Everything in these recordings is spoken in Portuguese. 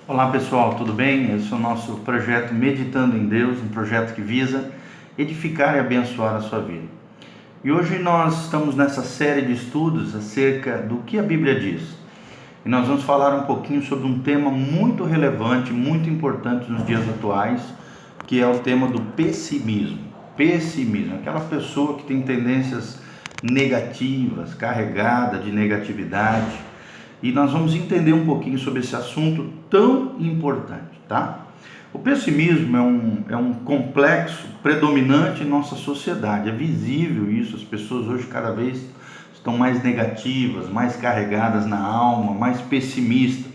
Olá pessoal, tudo bem? Esse é o nosso projeto Meditando em Deus, um projeto que visa edificar e abençoar a sua vida. E hoje nós estamos nessa série de estudos acerca do que a Bíblia diz. E nós vamos falar um pouquinho sobre um tema muito relevante, muito importante nos dias atuais, que é o tema do pessimismo. Pessimismo, aquela pessoa que tem tendências negativas, carregada de negatividade. E nós vamos entender um pouquinho sobre esse assunto tão importante, tá? O pessimismo é um complexo predominante em nossa sociedade. É visível isso, as pessoas hoje cada vez estão mais negativas, mais carregadas na alma, mais pessimistas.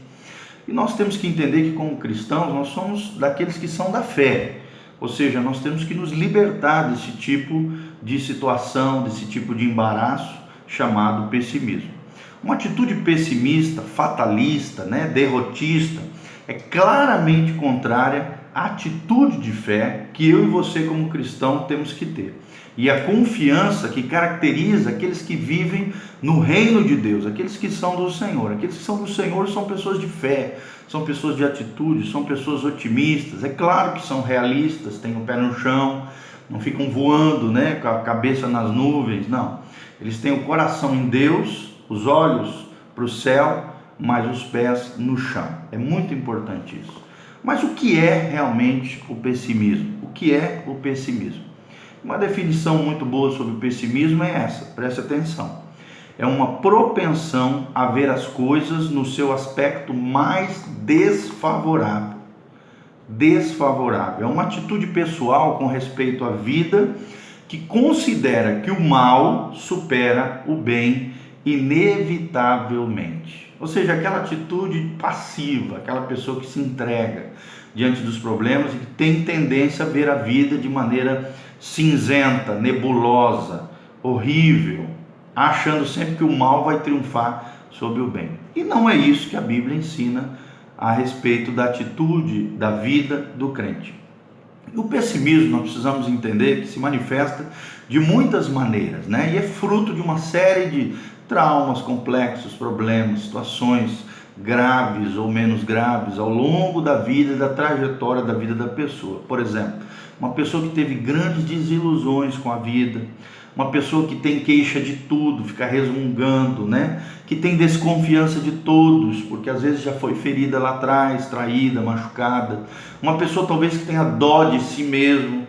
E nós temos que entender que como cristãos nós somos daqueles que são da fé. Ou seja, nós temos que nos libertar desse tipo de situação, desse tipo de embaraço chamado pessimismo. Uma atitude pessimista, fatalista, derrotista, é claramente contrária à atitude de fé que eu e você como cristão temos que ter. E a confiança que caracteriza aqueles que vivem no reino de Deus, aqueles que são do Senhor. Aqueles que são do Senhor são pessoas de fé, são pessoas de atitude, são pessoas otimistas. É claro que são realistas, têm o pé no chão, não ficam voando, com a cabeça nas nuvens, não. Eles têm o coração em Deus, os olhos para o céu, mas os pés no chão. É muito importante isso. Mas o que é realmente o pessimismo? O que é o pessimismo? Uma definição muito boa sobre o pessimismo é essa, preste atenção. É uma propensão a ver as coisas no seu aspecto mais desfavorável. Desfavorável. É uma atitude pessoal com respeito à vida que considera que o mal supera o bem inevitavelmente. Ou seja, aquela atitude passiva, aquela pessoa que se entrega diante dos problemas e que tem tendência a ver a vida de maneira cinzenta, nebulosa, horrível, achando sempre que o mal vai triunfar sobre o bem. E não é isso que a Bíblia ensina a respeito da atitude da vida do crente. O pessimismo, nós precisamos entender que se manifesta de muitas maneiras, e é fruto de uma série de traumas, complexos, problemas, situações graves ou menos graves ao longo da vida e da trajetória da vida da pessoa. Por exemplo, uma pessoa que teve grandes desilusões com a vida, uma pessoa que tem queixa de tudo, fica resmungando, que tem desconfiança de todos, porque às vezes já foi ferida lá atrás, traída, machucada. Uma pessoa talvez que tenha dó de si mesmo,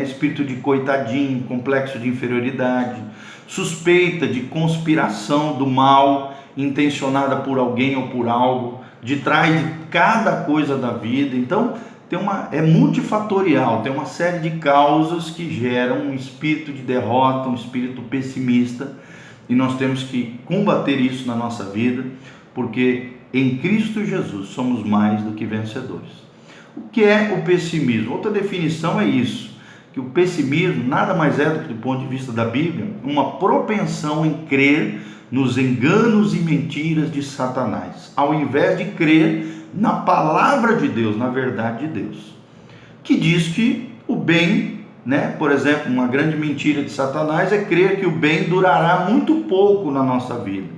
espírito de coitadinho, complexo de inferioridade, suspeita de conspiração do mal intencionada por alguém ou por algo, de trás de cada coisa da vida. Então, é multifatorial, tem uma série de causas que geram um espírito de derrota, um espírito pessimista, e nós temos que combater isso na nossa vida, porque em Cristo Jesus somos mais do que vencedores. O que é o pessimismo? Outra definição é isso, que o pessimismo nada mais é do que, do ponto de vista da Bíblia, uma propensão em crer nos enganos e mentiras de Satanás, ao invés de crer na palavra de Deus, na verdade de Deus, que diz que o bem, por exemplo, uma grande mentira de Satanás é crer que o bem durará muito pouco na nossa vida.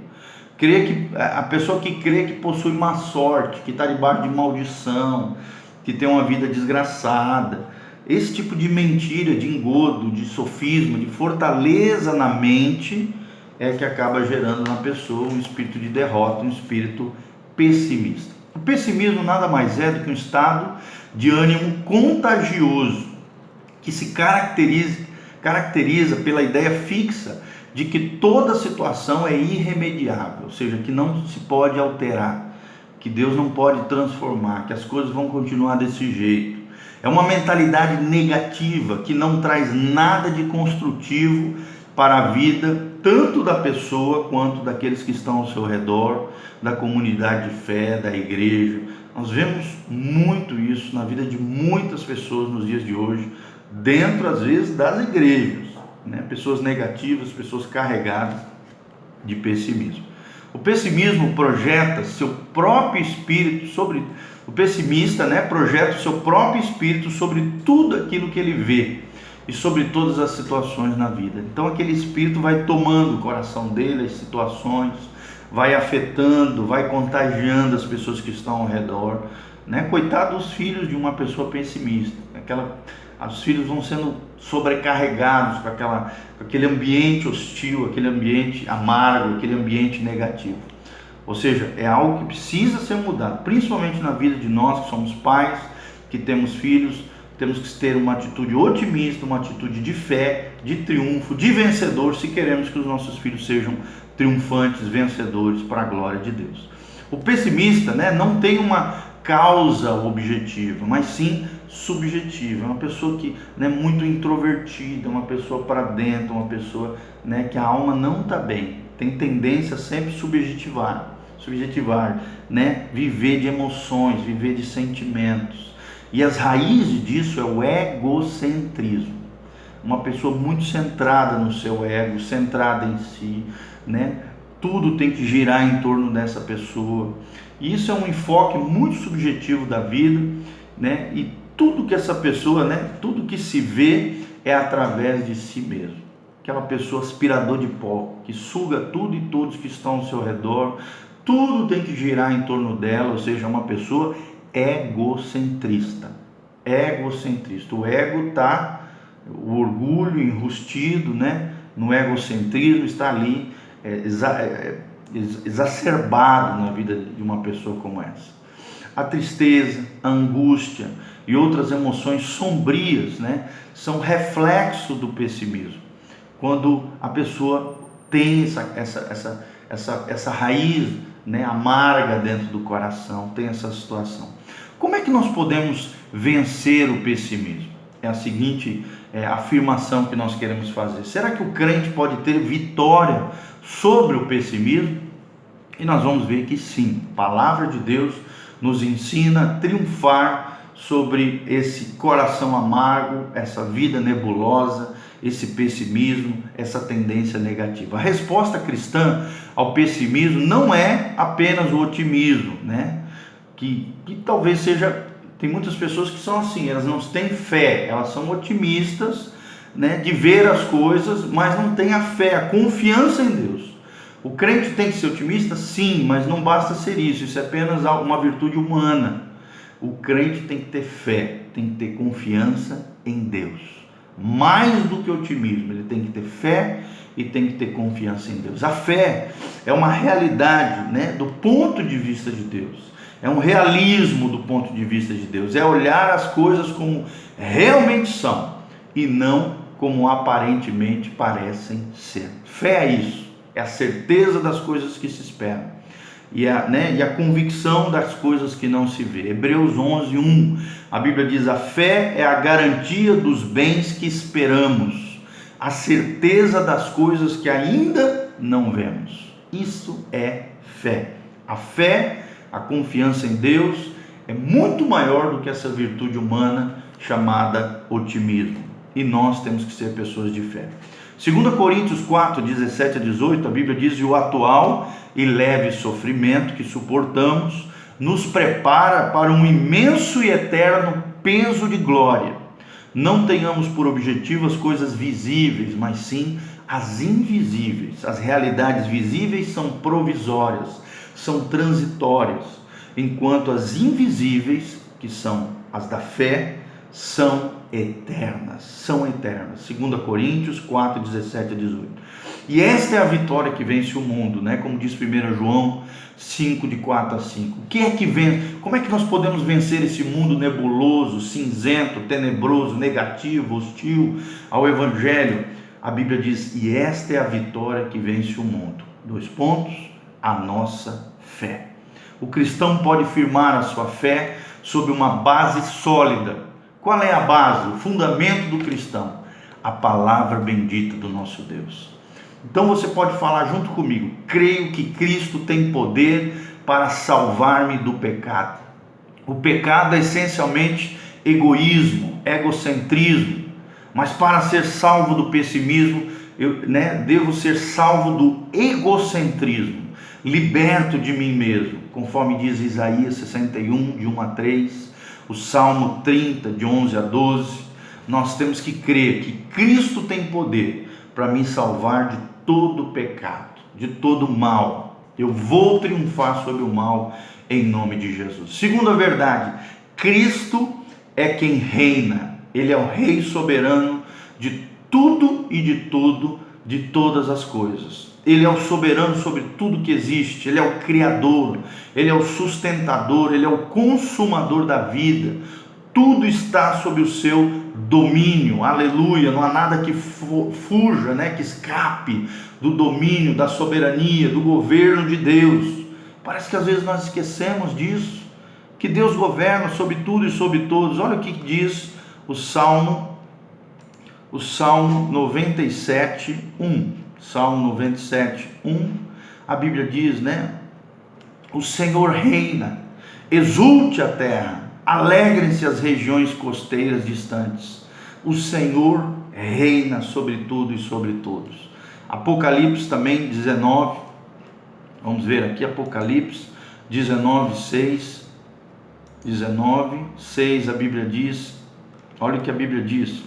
A pessoa que crê que possui má sorte, que está debaixo de maldição, que tem uma vida desgraçada, esse tipo de mentira, de engodo, de sofisma, de fortaleza na mente, é que acaba gerando na pessoa um espírito de derrota, um espírito pessimista. O pessimismo nada mais é do que um estado de ânimo contagioso, que se caracteriza pela ideia fixa de que toda situação é irremediável, ou seja, que não se pode alterar, que Deus não pode transformar, que as coisas vão continuar desse jeito. É uma mentalidade negativa que não traz nada de construtivo para a vida, tanto da pessoa quanto daqueles que estão ao seu redor, da comunidade de fé, da igreja. Nós vemos muito isso na vida de muitas pessoas nos dias de hoje, dentro às vezes das igrejas, pessoas negativas, pessoas carregadas de pessimismo. O pessimismo projeta seu próprio espírito sobre o pessimista, projeta o seu próprio espírito sobre tudo aquilo que ele vê e sobre todas as situações na vida. Então aquele espírito vai tomando o coração dele, as situações, vai afetando, vai contagiando as pessoas que estão ao redor, né? Coitado dos filhos de uma pessoa pessimista, os filhos vão sendo sobrecarregados com aquele ambiente hostil, aquele ambiente amargo, aquele ambiente negativo. Ou seja, é algo que precisa ser mudado, principalmente na vida de nós que somos pais, que temos filhos. Temos que ter uma atitude otimista, uma atitude de fé, de triunfo, de vencedor, se queremos que os nossos filhos sejam triunfantes, vencedores para a glória de Deus. O pessimista, né, não tem uma causa objetiva, mas sim subjetiva. É uma pessoa que é muito introvertida, uma pessoa para dentro, uma pessoa, né, que a alma não está bem. Tem tendência a sempre subjetivar, né, viver de emoções, viver de sentimentos. E as raízes disso é o egocentrismo. Uma pessoa muito centrada no seu ego, centrada em si, né? Tudo tem que girar em torno dessa pessoa. E isso é um enfoque muito subjetivo da vida, né? E tudo que essa pessoa, né? Tudo que se vê é através de si mesmo. Aquela pessoa aspirador de pó, que suga tudo e todos que estão ao seu redor. Tudo tem que girar em torno dela, ou seja, uma pessoa egocentrista. O ego está, o orgulho enrustido, né, no egocentrismo está ali exacerbado na vida de uma pessoa como essa. A tristeza, a angústia e outras emoções sombrias, né, são reflexo do pessimismo. Quando a pessoa tem essa raiz, né, amarga dentro do coração, tem essa situação. Como é que nós podemos vencer o pessimismo? É a seguinte afirmação que nós queremos fazer. Será que o crente pode ter vitória sobre o pessimismo? E nós vamos ver que sim. A palavra de Deus nos ensina a triunfar sobre esse coração amargo, essa vida nebulosa, esse pessimismo, essa tendência negativa. A resposta cristã ao pessimismo não é apenas o otimismo, né? Que talvez seja, tem muitas pessoas que são assim, elas não têm fé, elas são otimistas, né, de ver as coisas, mas não têm a fé, a confiança em Deus. O crente tem que ser otimista? Sim, mas não basta ser isso é apenas uma virtude humana. O crente tem que ter fé, tem que ter confiança em Deus. Mais do que otimismo, ele tem que ter fé e tem que ter confiança em Deus. A fé é uma realidade, né, do ponto de vista de Deus. É um realismo do ponto de vista de Deus. É olhar as coisas como realmente são e não como aparentemente parecem ser. Fé é isso. É a certeza das coisas que se esperam. E a convicção das coisas que não se vê. Hebreus 11:1. A Bíblia diz: a fé é a garantia dos bens que esperamos, a certeza das coisas que ainda não vemos. Isso é fé. A fé, a confiança em Deus, é muito maior do que essa virtude humana chamada otimismo. E nós temos que ser pessoas de fé. 2 Coríntios 4:17-18, a Bíblia diz: e o atual e leve sofrimento que suportamos nos prepara para um imenso e eterno peso de glória. Não tenhamos por objetivo as coisas visíveis, mas sim as invisíveis. As realidades visíveis são provisórias, são transitórias, enquanto as invisíveis, que são as da fé, são eternas. 2 Coríntios 4:17-18. E esta é a vitória que vence o mundo, né? Como diz 1 João 5:4-5. O que é que vence? Como é que nós podemos vencer esse mundo nebuloso, cinzento, tenebroso, negativo, hostil ao Evangelho? A Bíblia diz: e esta é a vitória que vence o mundo. 2 pontos: a nossa fé. O cristão pode firmar a sua fé sobre uma base sólida. Qual é a base, o fundamento do cristão? A palavra bendita do nosso Deus. Então você pode falar junto comigo: creio que Cristo tem poder para salvar-me do pecado. O pecado é essencialmente egoísmo, egocentrismo. Mas para ser salvo do pessimismo, eu devo ser salvo do egocentrismo, liberto de mim mesmo, conforme diz Isaías 61, de 1-3, o Salmo 30, de 11-12. Nós temos que crer que Cristo tem poder para me salvar de todo pecado, de todo mal. Eu vou triunfar sobre o mal em nome de Jesus. Segunda verdade, Cristo é quem reina. Ele é o Rei soberano de tudo e de tudo, de todas as coisas. Ele é o soberano sobre tudo que existe. Ele é o Criador, Ele é o sustentador, Ele é o consumador da vida. Tudo está sob o seu domínio, aleluia. Não há nada que fuja, que escape do domínio, da soberania, do governo de Deus. Parece que às vezes nós esquecemos disso, que Deus governa sobre tudo e sobre todos. Olha o que diz o Salmo 97, 1. Salmo 97, 1. A Bíblia diz, o Senhor reina, exulte a terra, alegrem-se as regiões costeiras distantes. O Senhor reina sobre tudo e sobre todos. Apocalipse também 19, vamos ver aqui, Apocalipse 19, 6, a Bíblia diz, olha o que a Bíblia diz: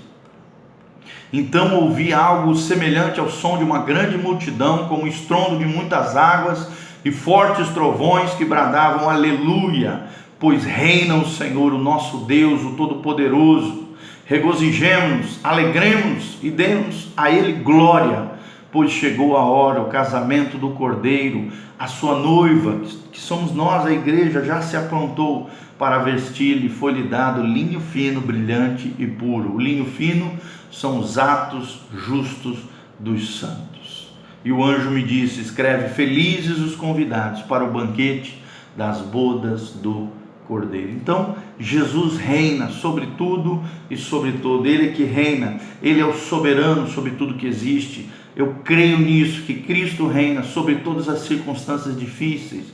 então ouvi algo semelhante ao som de uma grande multidão, como o estrondo de muitas águas e fortes trovões que bradavam aleluia, pois reina o Senhor, o nosso Deus, o Todo-Poderoso. Regozijemo-nos, alegremos e demos a Ele glória, pois chegou a hora, o casamento do Cordeiro, a sua noiva, que somos nós, a igreja, já se aprontou para vestir-lhe, foi-lhe dado linho fino, brilhante e puro. O linho fino são os atos justos dos santos. E o anjo me disse: escreve, felizes os convidados para o banquete das bodas do Cordeiro. Então, Jesus reina sobre tudo e sobre todo. Ele é que reina, Ele é o soberano sobre tudo que existe. Eu creio nisso, que Cristo reina sobre todas as circunstâncias difíceis,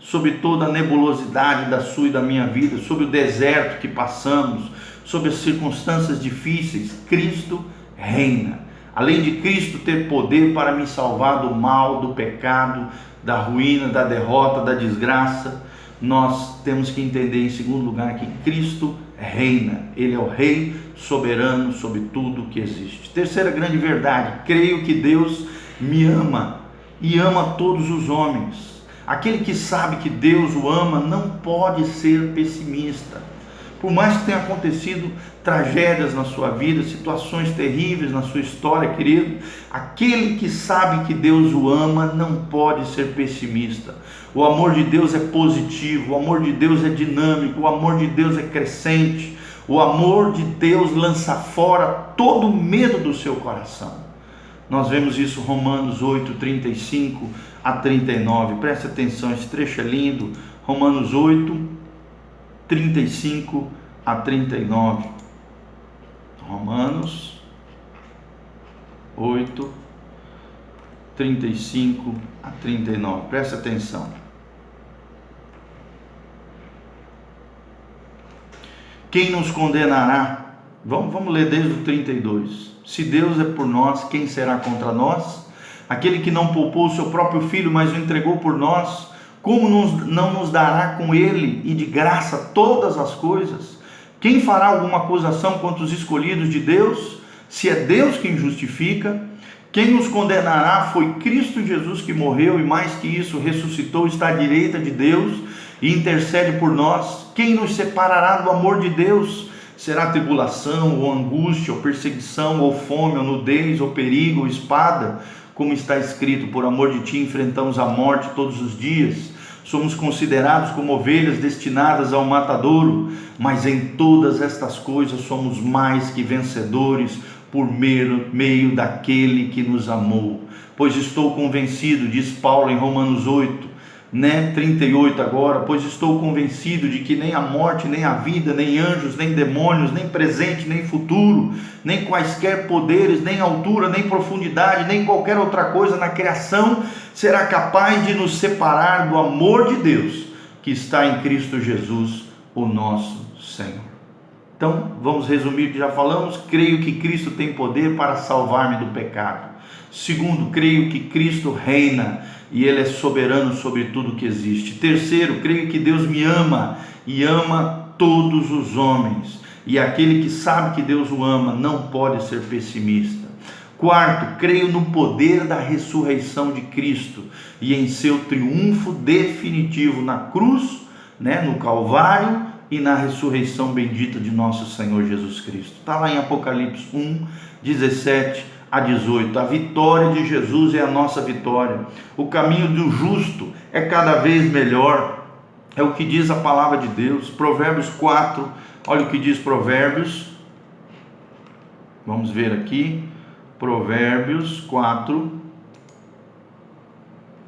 sobre toda a nebulosidade da sua e da minha vida, sobre o deserto que passamos, sobre as circunstâncias difíceis. Cristo reina. Além de Cristo ter poder para me salvar do mal, do pecado, da ruína, da derrota, da desgraça, nós temos que entender, em segundo lugar, que Cristo reina. Ele é o Rei soberano sobre tudo que existe. Terceira grande verdade: creio que Deus me ama e ama todos os homens. Aquele que sabe que Deus o ama não pode ser pessimista. Por mais que tenha acontecido tragédias na sua vida, situações terríveis na sua história, querido, aquele que sabe que Deus o ama não pode ser pessimista. O amor de Deus é positivo, o amor de Deus é dinâmico, o amor de Deus é crescente, o amor de Deus lança fora todo medo do seu coração. Nós vemos isso em Romanos 8, 35 a 39. Preste atenção, esse trecho é lindo. Romanos 8, 35 a 39. Romanos 8, 35 a 39. Preste atenção. Quem nos condenará? Vamos ler desde o 32. Se Deus é por nós, quem será contra nós? Aquele que não poupou o seu próprio filho, mas o entregou por nós, como não nos dará com ele e de graça todas as coisas? Quem fará alguma acusação contra os escolhidos de Deus? Se é Deus quem justifica, quem nos condenará? Foi Cristo Jesus que morreu e mais que isso, ressuscitou, está à direita de Deus e intercede por nós. Quem nos separará do amor de Deus? Será tribulação, ou angústia, ou perseguição, ou fome, ou nudez, ou perigo, ou espada? Como está escrito: por amor de ti enfrentamos a morte todos os dias. Somos considerados como ovelhas destinadas ao matadouro, mas em todas estas coisas somos mais que vencedores por meio daquele que nos amou. Pois estou convencido, diz Paulo em Romanos 8, 38 agora, pois estou convencido de que nem a morte, nem a vida, nem anjos, nem demônios, nem presente, nem futuro, nem quaisquer poderes, nem altura, nem profundidade, nem qualquer outra coisa na criação será capaz de nos separar do amor de Deus que está em Cristo Jesus, o nosso Senhor. Então, vamos resumir o que já falamos. Creio que Cristo tem poder para salvar-me do pecado. Segundo, creio que Cristo reina e Ele é soberano sobre tudo que existe. Terceiro, creio que Deus me ama e ama todos os homens. E aquele que sabe que Deus o ama não pode ser pessimista. Quarto, creio no poder da ressurreição de Cristo e em seu triunfo definitivo na cruz, no Calvário e na ressurreição bendita de nosso Senhor Jesus Cristo. Está lá em Apocalipse 1, 17 a 18. A vitória de Jesus é a nossa vitória. O caminho do justo é cada vez melhor. É o que diz a palavra de Deus. Provérbios 4, olha o que diz Provérbios. Vamos ver aqui. Provérbios 4,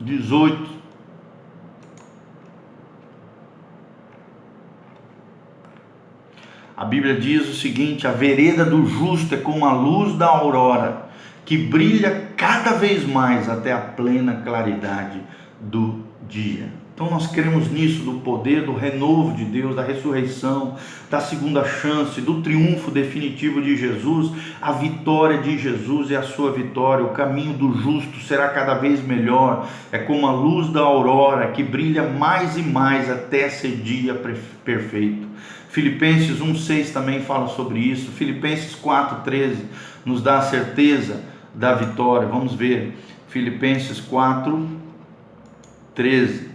18. A Bíblia diz o seguinte: a vereda do justo é como a luz da aurora, que brilha cada vez mais até a plena claridade do dia. Então nós cremos nisso, do poder, do renovo de Deus, da ressurreição, da segunda chance, do triunfo definitivo de Jesus. A vitória de Jesus é a sua vitória. O caminho do justo será cada vez melhor. É como a luz da aurora, que brilha mais e mais até ser dia perfeito. Filipenses 1,6 também fala sobre isso. Filipenses 4,13 nos dá a certeza da vitória. Vamos ver, Filipenses 4,13.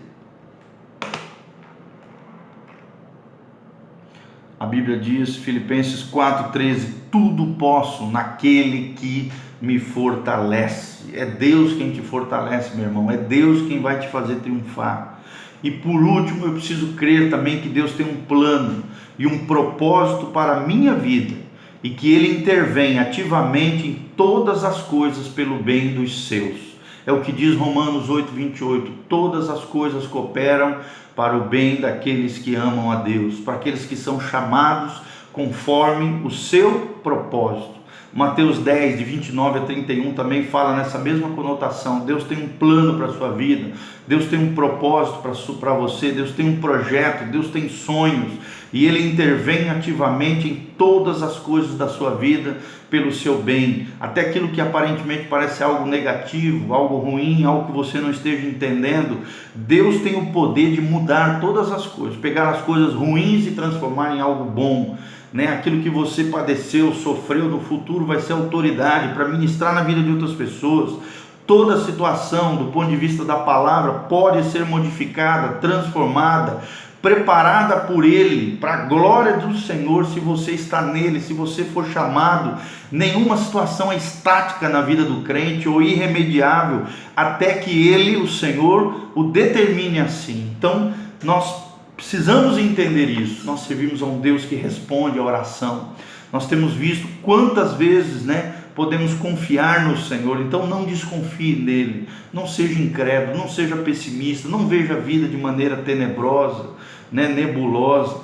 A Bíblia diz, Filipenses 4,13: tudo posso naquele que me fortalece. É Deus quem te fortalece, meu irmão. É Deus quem vai te fazer triunfar. E por último, eu preciso crer também que Deus tem um plano e um propósito para a minha vida, e que Ele intervém ativamente em todas as coisas pelo bem dos seus. É o que diz Romanos 8,28. Todas as coisas cooperam para o bem daqueles que amam a Deus, para aqueles que são chamados conforme o seu propósito. Mateus 10, de 29 a 31 também fala nessa mesma conotação. Deus tem um plano para a sua vida, Deus tem um propósito para você, Deus tem um projeto, Deus tem sonhos, e Ele intervém ativamente em todas as coisas da sua vida pelo seu bem, até aquilo que aparentemente parece algo negativo, algo ruim, algo que você não esteja entendendo. Deus tem o poder de mudar todas as coisas, pegar as coisas ruins e transformar em algo bom. Aquilo que você padeceu, sofreu, no futuro vai ser autoridade para ministrar na vida de outras pessoas. Toda situação, do ponto de vista da palavra, pode ser modificada, transformada, preparada por Ele, para a glória do Senhor, se você está nele, se você for chamado. Nenhuma situação é estática na vida do crente ou irremediável, até que Ele, o Senhor, o determine assim. Então, nós precisamos entender isso. Nós servimos a um Deus que responde à oração. Nós temos visto quantas vezes, podemos confiar no Senhor. Então não desconfie nele, não seja incrédulo, não seja pessimista, não veja a vida de maneira tenebrosa, nebulosa.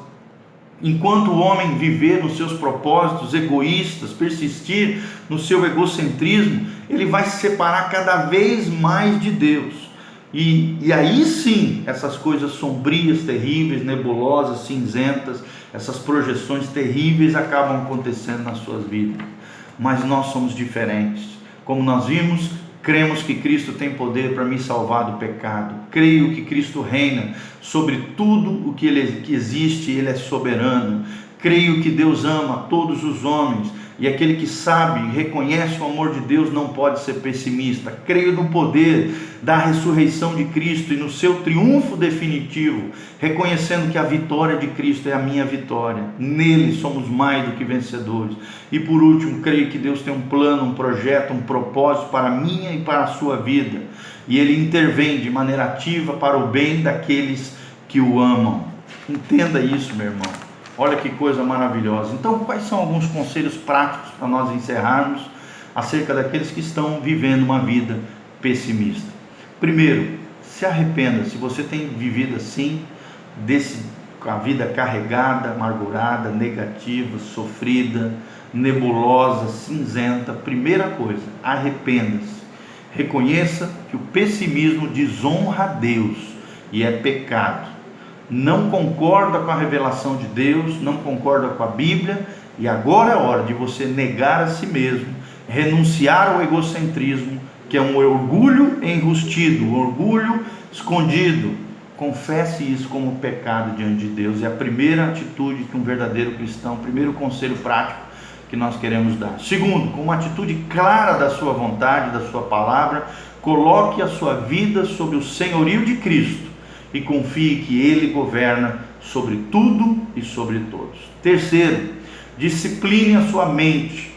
Enquanto o homem viver nos seus propósitos egoístas, persistir no seu egocentrismo, ele vai se separar cada vez mais de Deus. E aí sim, essas coisas sombrias, terríveis, nebulosas, cinzentas, essas projeções terríveis acabam acontecendo nas suas vidas. Mas nós somos diferentes. Como nós vimos, cremos que Cristo tem poder para me salvar do pecado. Creio que Cristo reina sobre tudo o que existe, Ele é soberano. Creio que Deus ama todos os homens, e aquele que sabe e reconhece o amor de Deus não pode ser pessimista. Creio no poder da ressurreição de Cristo e no seu triunfo definitivo, reconhecendo que a vitória de Cristo é a minha vitória. Nele somos mais do que vencedores. E por último, creio que Deus tem um plano, um projeto, um propósito para a minha e para a sua vida, e Ele intervém de maneira ativa para o bem daqueles que o amam. Entenda isso, meu irmão. Olha que coisa maravilhosa. Então, quais são alguns conselhos práticos para nós encerrarmos acerca daqueles que estão vivendo uma vida pessimista? Primeiro, se arrependa. Se você tem vivido assim, com a vida carregada, amargurada, negativa, sofrida, nebulosa, cinzenta, primeira coisa, arrependa-se. Reconheça que o pessimismo desonra a Deus e é pecado. Não concorda com a revelação de Deus, não concorda com a Bíblia, e agora é hora de você negar a si mesmo, renunciar ao egocentrismo, que é um orgulho enrustido, um orgulho escondido. Confesse isso como pecado diante de Deus. É a primeira atitude que um verdadeiro cristão, o primeiro conselho prático que nós queremos dar. Segundo, com uma atitude clara da sua vontade, da sua palavra, coloque a sua vida sob o senhorio de Cristo e confie que Ele governa sobre tudo e sobre todos. Terceiro, discipline a sua mente,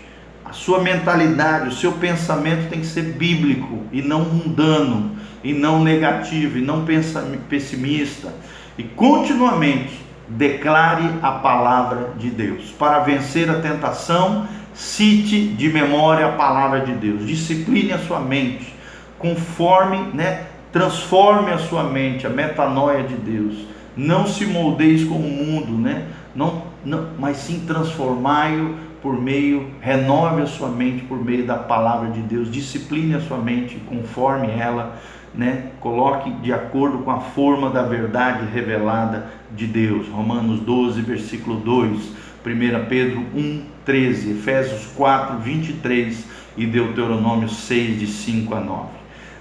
a sua mentalidade, o seu pensamento tem que ser bíblico e não mundano, e não negativo, e não pessimista, e continuamente declare a palavra de Deus. Para vencer a tentação, cite de memória a palavra de Deus, discipline a sua mente, transforme a sua mente, a metanoia de Deus. Não se moldeis como o mundo, mas sim transformai-o renove a sua mente por meio da palavra de Deus, discipline a sua mente conforme ela, coloque de acordo com a forma da verdade revelada de Deus. Romanos 12, versículo 2, 1 Pedro 1, 13, Efésios 4, 23 e Deuteronômio 6, de 5 a 9.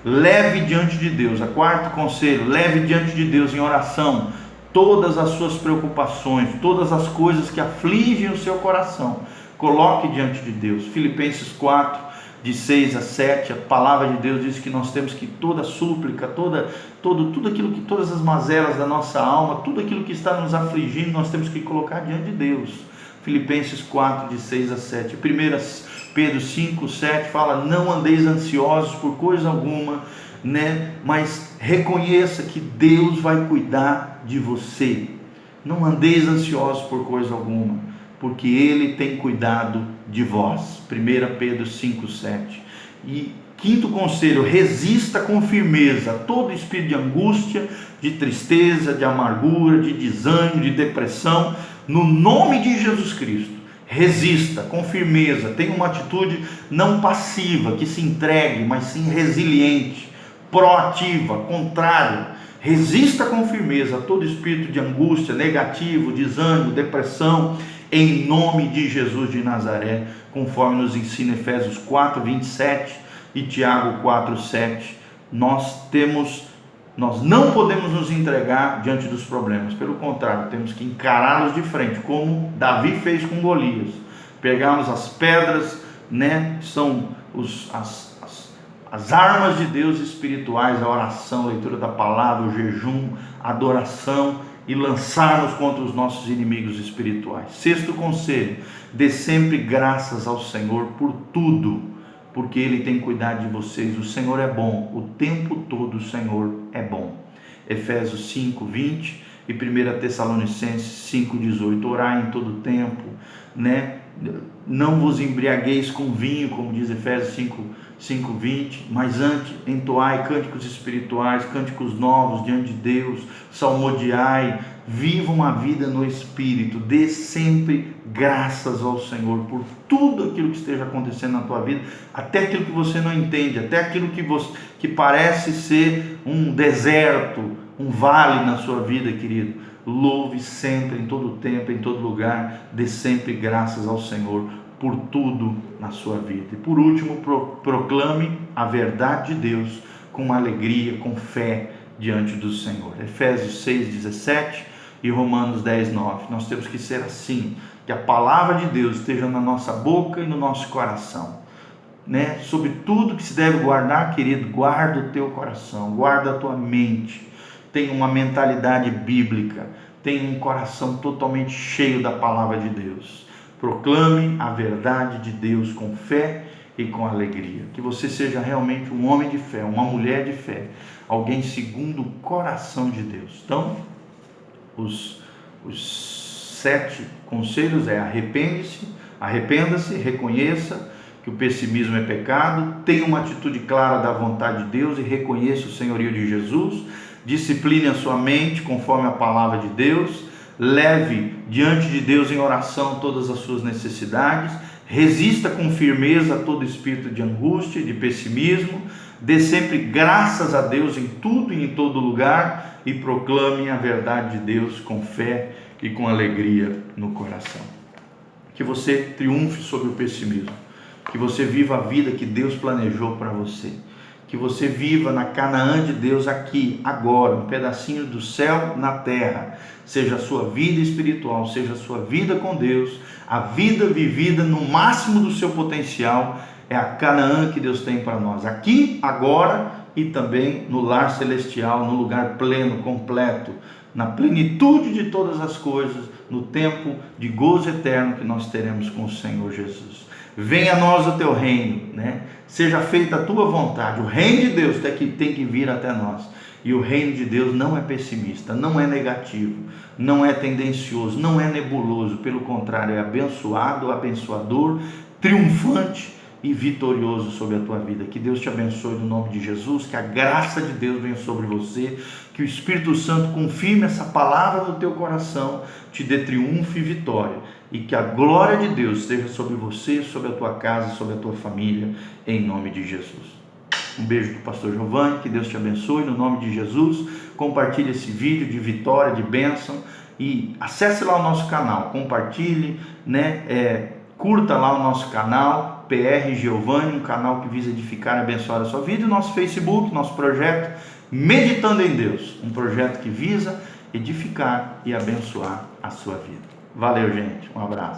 Leve diante de Deus, quarto conselho, leve diante de Deus em oração todas as suas preocupações, todas as coisas que afligem o seu coração, coloque diante de Deus. Filipenses 4, de 6 a 7, a palavra de Deus diz que nós temos que toda súplica, tudo aquilo que, todas as mazelas da nossa alma, tudo aquilo que está nos afligindo, nós temos que colocar diante de Deus. Filipenses 4, de 6 a 7. 1 Pedro 5, 7 fala: não andeis ansiosos por coisa alguma, mas reconheça que Deus vai cuidar de você. Não andeis ansiosos por coisa alguma, porque Ele tem cuidado de vós. 1 Pedro 5, 7. E quinto conselho, resista com firmeza a todo espírito de angústia, de tristeza, de amargura, de desânimo, de depressão, no nome de Jesus Cristo. Resista com firmeza, tenha uma atitude não passiva, que se entregue, mas sim resiliente, proativa, contrário. Resista com firmeza a todo espírito de angústia, negativo, desânimo, depressão, em nome de Jesus de Nazaré, conforme nos ensina Efésios 4, 27 e Tiago 4, 7. Nós não podemos nos entregar diante dos problemas, pelo contrário, temos que encará-los de frente, como Davi fez com Golias. Pegarmos as pedras, que são as armas de Deus espirituais, a oração, a leitura da palavra, o jejum, a adoração, e lançarmos contra os nossos inimigos espirituais. Sexto conselho, dê sempre graças ao Senhor por tudo, porque Ele tem cuidado de vocês. O Senhor é bom, o tempo todo o Senhor é bom. Efésios 5, 20 e 1 Tessalonicenses 5, 18. Orai em todo tempo, não vos embriagueis com vinho, como diz Efésios 5, 20, mas antes entoai cânticos espirituais, cânticos novos diante de Deus, salmodiai, viva uma vida no Espírito, dê sempre graças ao Senhor por tudo aquilo que esteja acontecendo na tua vida, até aquilo que você não entende, até aquilo que parece ser um deserto, um vale na sua vida, querido. Louve sempre, em todo tempo, em todo lugar, dê sempre graças ao Senhor por tudo na sua vida. E por último, proclame a verdade de Deus com alegria, com fé diante do Senhor. Efésios 6, 17 e Romanos 10, 9. Nós temos que ser assim, que a palavra de Deus esteja na nossa boca e no nosso coração. Sobre tudo que se deve guardar, querido, guarda o teu coração, guarda a tua mente. Tenha uma mentalidade bíblica, tenha um coração totalmente cheio da palavra de Deus. Proclame a verdade de Deus com fé e com alegria. Que você seja realmente um homem de fé, uma mulher de fé, alguém segundo o coração de Deus. Então, os 7 conselhos é: arrependa-se, reconheça que o pessimismo é pecado, tenha uma atitude clara da vontade de Deus e reconheça o senhorio de Jesus, discipline a sua mente conforme a palavra de Deus, leve diante de Deus em oração todas as suas necessidades, resista com firmeza a todo espírito de angústia e de pessimismo, dê sempre graças a Deus em tudo e em todo lugar e proclame a verdade de Deus com fé e com alegria no coração. Que você triunfe sobre o pessimismo, que você viva a vida que Deus planejou para você, que você viva na Canaã de Deus aqui, agora, um pedacinho do céu na terra, seja a sua vida espiritual, seja a sua vida com Deus, a vida vivida no máximo do seu potencial, é a Canaã que Deus tem para nós, aqui, agora e também no lar celestial, no lugar pleno, completo, na plenitude de todas as coisas, no tempo de gozo eterno que nós teremos com o Senhor Jesus. Venha a nós o teu reino, né? Seja feita a tua vontade. O reino de Deus tem que vir até nós. E o reino de Deus não é pessimista, não é negativo, não é tendencioso, não é nebuloso. Pelo contrário, é abençoado, abençoador, triunfante e vitorioso sobre a tua vida. Que Deus te abençoe no nome de Jesus, que a graça de Deus venha sobre você, que o Espírito Santo confirme essa palavra no teu coração, te dê triunfo e vitória, e que a glória de Deus esteja sobre você, sobre a tua casa, sobre a tua família, em nome de Jesus. Um beijo do pastor Giovanni, que Deus te abençoe no nome de Jesus. Compartilhe esse vídeo de vitória, de bênção, e acesse lá o nosso canal, compartilhe, né? Curta lá o nosso canal, PR Giovanni, um canal que visa edificar e abençoar a sua vida. E o nosso Facebook, nosso projeto Meditando em Deus, um projeto que visa edificar e abençoar a sua vida. Valeu, gente, um abraço.